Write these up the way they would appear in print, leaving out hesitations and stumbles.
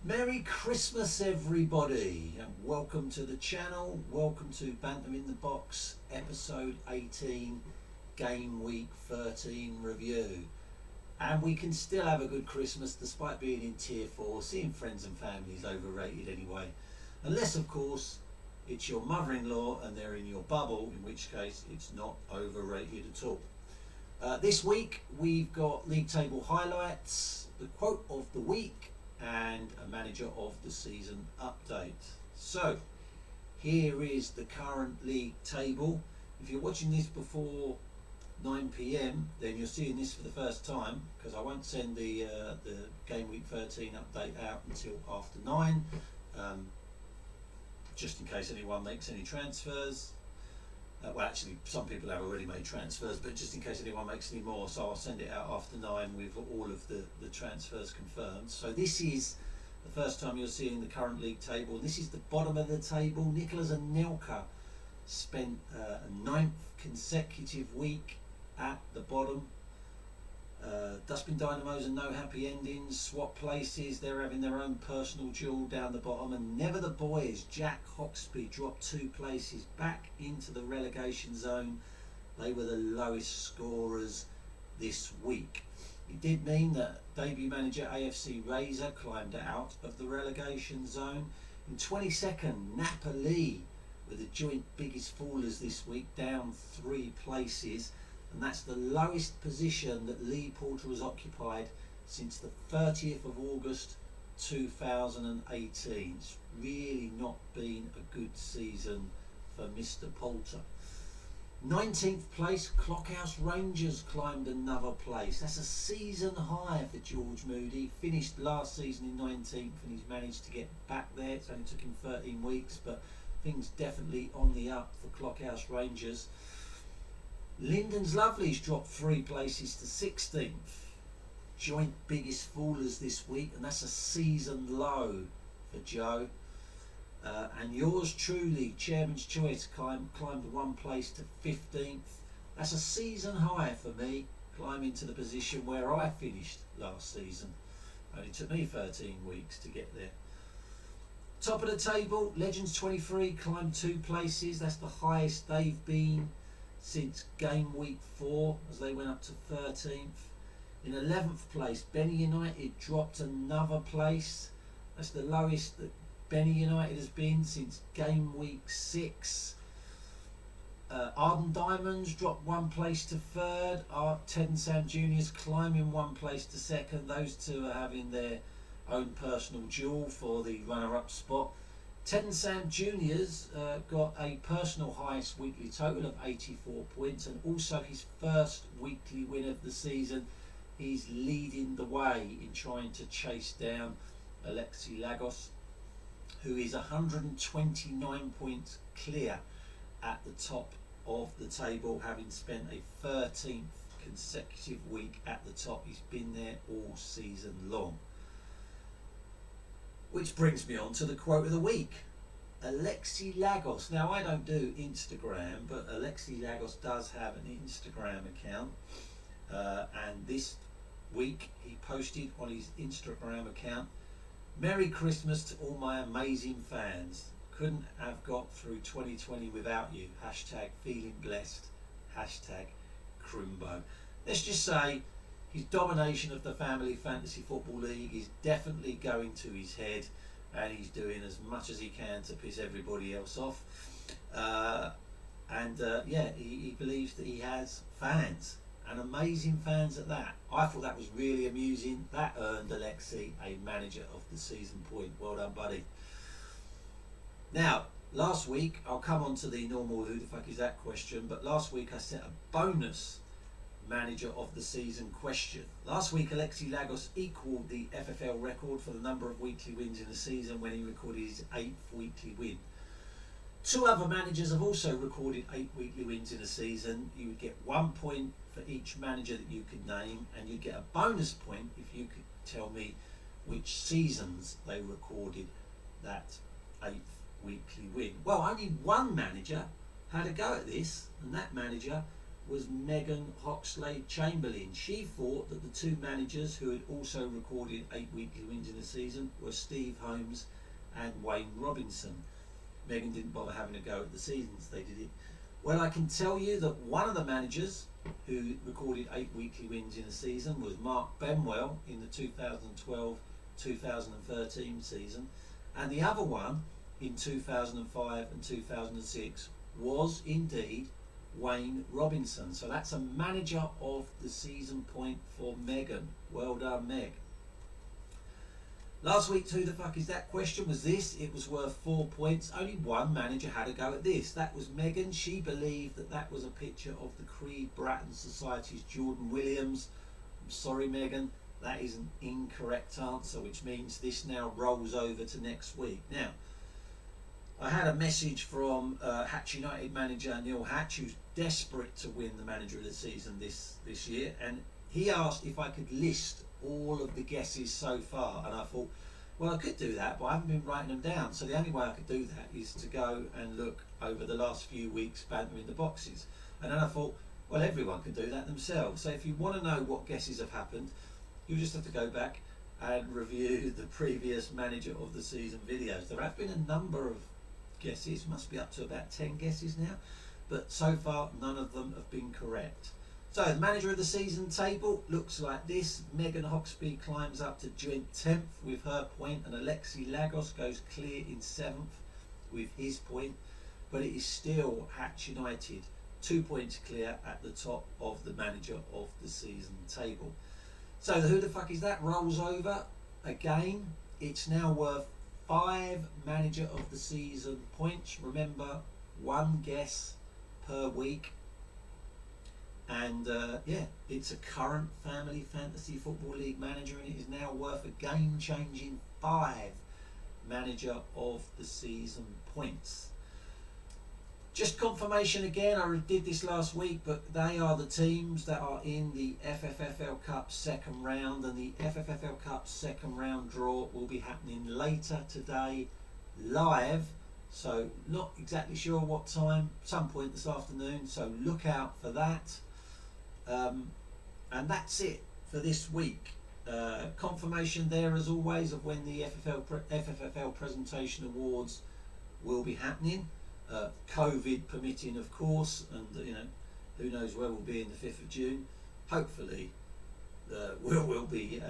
Merry Christmas everybody, and welcome to the channel. Welcome to Banter in the Box episode 18 game week 13 review. And we can still have a good Christmas despite being in tier 4. Seeing friends and family is overrated anyway, unless of course it's your mother-in-law and they're in your bubble, in which case it's not overrated at all. This week we've got league table highlights, the quote of the week, and a manager of the season update. So here is the current league table. If you're watching this before 9 p.m, then you're seeing this for the first time, because I won't send the game week 13 update out until after 9, just in case anyone makes any transfers. Well, actually, some people have already made transfers, but just in case anyone makes any more, so I'll send it out after 9 with all of the transfers confirmed. So this is the first time you're seeing the current league table. This is the bottom of the table. Nicholas Anelka spent a 9th consecutive week at the bottom. Dustbin Dynamos and No Happy Endings swap places. They're having their own personal duel down the bottom. And Never the Boys, Jack Hoxby, dropped 2 places back into the relegation zone. They were the lowest scorers this week. It did mean that debut manager AFC Razor climbed out of the relegation zone. In 22nd, Napoli were the joint biggest fallers this week, down 3 places. And that's the lowest position that Lee Porter has occupied since the 30th of August 2018. It's really not been a good season for Mr. Porter. 19th place, Clockhouse Rangers climbed another place. That's a season high for George Moody. Finished last season in 19th and he's managed to get back there. It's only took him 13 weeks, but things definitely on the up for Clockhouse Rangers. Lyndon's Lovelies dropped 3 places to 16th. Joint biggest fallers this week, and that's a season low for Joe. And yours truly, Chairman's Choice, climbed 1 place to 15th. That's a season high for me, climbing to the position where I finished last season. Only took me 13 weeks to get there. Top of the table, Legends 23 climbed 2 places. That's the highest they've been since game week 4, as they went up to 13th. In 11th place, Benny United dropped another place. That's the lowest that Benny United has been since game week 6. Arden Diamonds dropped 1 place to 3rd. Ted and Sam Juniors climbing 1 place to 2nd. Those two are having their own personal duel for the runner-up spot. Ted and Sam Juniors got a personal highest weekly total of 84 points, and also his first weekly win of the season. He's leading the way in trying to chase down Alexi Lagos, who is 129 points clear at the top of the table, having spent a 13th consecutive week at the top. He's been there all season long. Which brings me on to the quote of the week. Alexi Lagos. Now, I don't do Instagram, but Alexi Lagos does have an Instagram account. And this week he posted on his Instagram account, "Merry Christmas to all my amazing fans. Couldn't have got through 2020 without you. Hashtag feeling blessed. Hashtag Crimbo." Let's just say his domination of the Family Fantasy Football League is definitely going to his head, and he's doing as much as he can to piss everybody else off. Yeah, he believes that he has fans, and amazing fans at that. I thought that was really amusing. That earned Alexi a manager of the season point. Well done, buddy. Now, last week, I'll come on to the normal who the fuck is that question, but last week I set a bonus manager of the season question. Last week, Alexi Lagos equalled the FFL record for the number of weekly wins in a season when he recorded his 8th weekly win. 2 other managers have also recorded 8 weekly wins in a season. You would get 1 point for each manager that you could name, and you'd get a bonus point if you could tell me which seasons they recorded that 8th weekly win. Well, only one manager had a go at this, and that manager was Megan Hoxlade-Chamberlain. She thought that the two managers who had also recorded 8 weekly wins in the season were Steve Holmes and Wayne Robinson. Megan didn't bother having a go at the seasons they did it. Well, I can tell you that one of the managers who recorded 8 weekly wins in a season was Mark Benwell in the 2012-2013 season, and the other one in 2005 and 2006 was indeed Wayne Robinson. So that's a manager of the season point for Megan. Well done, Meg. Last week's Who the Fuck Is That question was this. It was worth 4 points. Only one manager had a go at this. That was Megan. She believed that that was a picture of the Creed Bratton Society's Jordan Williams. I'm sorry, Megan. That is an incorrect answer, which means this now rolls over to next week. Now, I had a message from Hatch United manager Neil Hatch, who's desperate to win the manager of the season this year, and he asked if I could list all of the guesses so far, and I thought, well, I could do that, but I haven't been writing them down, so the only way I could do that is to go and look over the last few weeks Banter in the boxes. And then I thought, well, everyone can do that themselves. So if you want to know what guesses have happened, you just have to go back and review the previous manager of the season videos. There have been a number of guesses, must be up to about 10 guesses now, but so far none of them have been correct. So the manager of the season table looks like this. Megan Hoxby climbs up to joint 10th with her point, and Alexi Lagos goes clear in 7th with his point, but it is still Hatch United 2 points clear at the top of the manager of the season table. So the Who the Fuck Is That rolls over again. It's now worth 5 manager of the season points. Remember, one guess per week. And yeah, it's a current Family Fantasy Football League manager, and it is now worth a game-changing 5 manager of the season points. Just confirmation again, I did this last week, but they are the teams that are in the FFFL Cup second round, and the FFFL Cup second round draw will be happening later today live. So not exactly sure what time, some point this afternoon, so look out for that. And that's it for this week. Confirmation there as always of when the FFFL Presentation Awards will be happening. COVID permitting, of course, and you know, who knows where we'll be in the 5th of June. Hopefully we'll be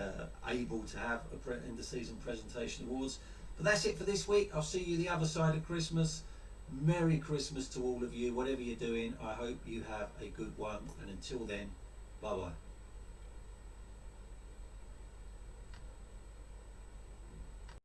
able to have a end of season presentation awards. But that's it for this week. I'll see you the other side of Christmas. Merry Christmas to all of you, whatever you're doing. I hope you have a good one, and until then, bye bye.